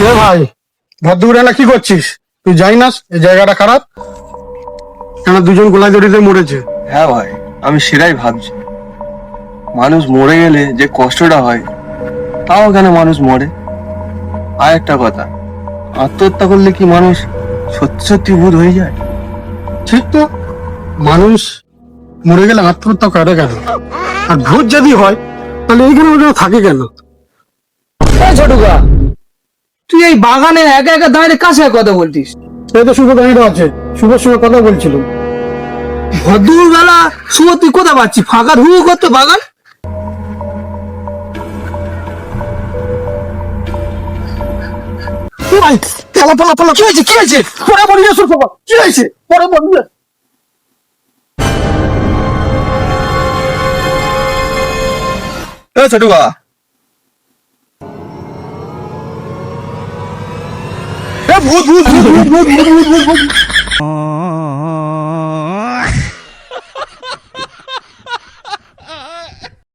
এ ভাই, ভদ্রগুড়ে না কি করছিস? তুই যাই না, এই জায়গাটা খারাপ। কেন দুজন গোলায় দড়িতে মরেছে। হ্যাঁ ভাই, আমি সেটাই ভাবছি। মানুষ মরে গেলে যে কষ্টটা হয়, তাও কেন মানুষ মরে? আর একটা কথা, আত্মহত্যা করলে কি মানুষ সত্যি সত্যি ভূত হয়ে যায়? ঠিক তো, মানুষ মরে গেলে আত্মহত্যা করে কেন? আর ভূত যদি হয় তাহলে এইখানে ওরা থাকে কেন? ছোটুকা, তুই এই বাগানে একা একা দাঁড়িয়ে কার সাথে কথা বলছিস? এই তো শুভ দাঁড়িয়ে আছে, শুভর সঙ্গে কথা বলছিল। ভদ্র বেলা শুভ, তুই কোথা পাচ্ছি? ফাঁকা হু করতো বাগান। ভাই, পালা পালা পালা। কি হয়েছে? কি হয়েছে? পরে বলি না, শুভ কি হয়েছে পরে বলি না। ছোটুকা, ভূত ভূত ভূত ভূত ভূত ভূত ভূত ভূত।